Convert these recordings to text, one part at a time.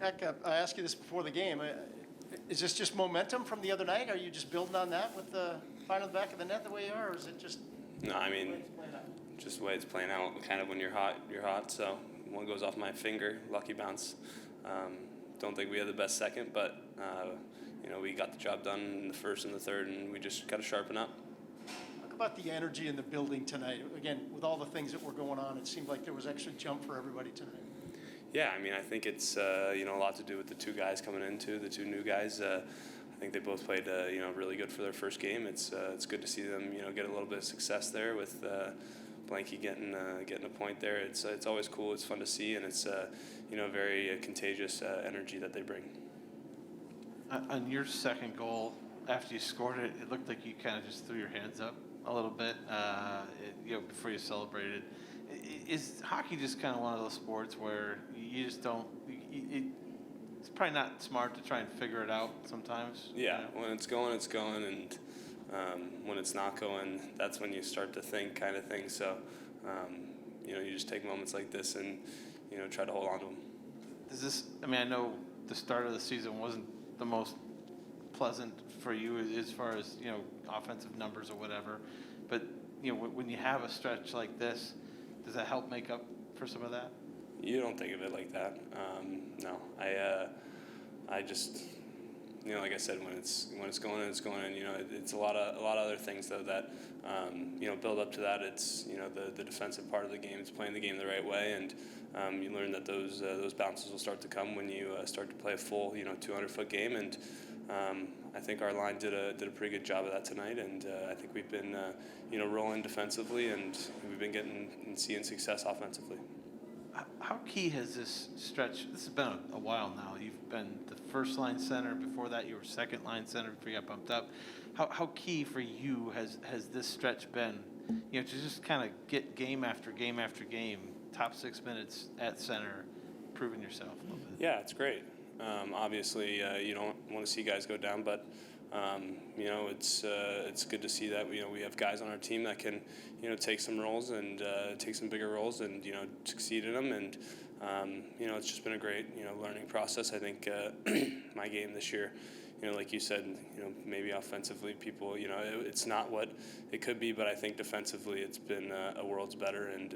Jack, I asked you this before the game. Is this just momentum from the other night? Are you just building on that with the final back of the net the way you are, or is it just? No, I mean, just the way it's playing out. Kind of when you're hot, you're hot. So one goes off my finger, lucky bounce. Don't think we had the best second, but we got the job done in the first and the third, and we just got to sharpen up. Talk about the energy in the building tonight. Again, with all the things that were going on, it seemed like there was extra jump for everybody tonight. Yeah, I mean, I think it's a lot to do with the two guys coming into the two new guys. I think they both played really good for their first game. It's good to see them get a little bit of success there with Blanky getting a point there. It's always cool. It's fun to see, and it's very contagious energy that they bring. On your second goal, after you scored it, it looked like you kind of just threw your hands up a little bit, before you celebrated. Is hockey just kind of one of those sports where you just don't? It's probably not smart to try and figure it out sometimes. Yeah, when it's going, it's going, and when it's not going, that's when you start to think, kind of thing. So, you just take moments like this and try to hold on to them. Does this? I mean, I know the start of the season wasn't the most pleasant for you as far as offensive numbers or whatever, but when you have a stretch like this, does that help make up for some of that? You don't think of it like that. No, I just like I said, when it's going and it's going, and it's a lot of other things though that build up to that. It's the defensive part of the game. It's playing the game the right way, and you learn that those bounces will start to come when you start to play a full 200-foot game, and I think our line did a pretty good job of that tonight, and I think we've been rolling defensively, and we've been getting and seeing success offensively. How key has this stretch? This has been a while now. You've been the first line center. Before that, you were second line center before you got bumped up. How key for you has this stretch been? To just kind of get game after game after game, top 6 minutes at center, proving yourself a little bit. Yeah, it's great. Obviously, you don't want to see guys go down, but it's good to see that we have guys on our team that can take some roles and take some bigger roles and succeed in them, and it's just been a great learning process. I think my game this year, like you said, maybe offensively people it's not what it could be, but I think defensively it's been a world's better, and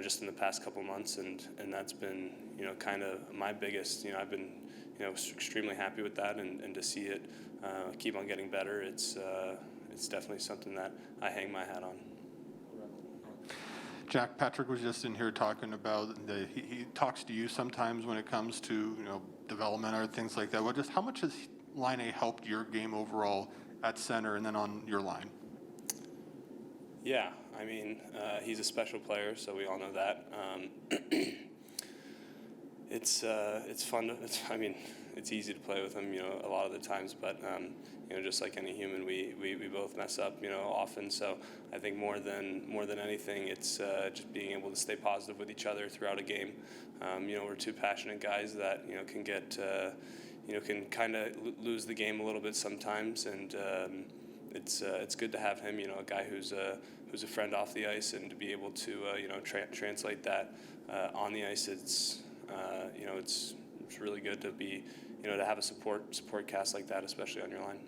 just in the past couple months, and that's been kind of my biggest. I've been extremely happy with that, and to see it keep on getting better, it's definitely something that I hang my hat on. Jack, Patrick was just in here talking about he talks to you sometimes when it comes to development or things like that. How much has Line A helped your game overall at center and then on your line? Yeah, I mean, he's a special player, so we all know that. It's fun. It's easy to play with him, a lot of the times, but just like any human, we both mess up, often. So I think more than anything, it's just being able to stay positive with each other throughout a game. We're two passionate guys that can get can kind of lose the game a little bit sometimes, and it's good to have him, a guy who's a friend off the ice, and to be able to translate that on the ice. It's really good to be to have a support cast like that, especially on your line.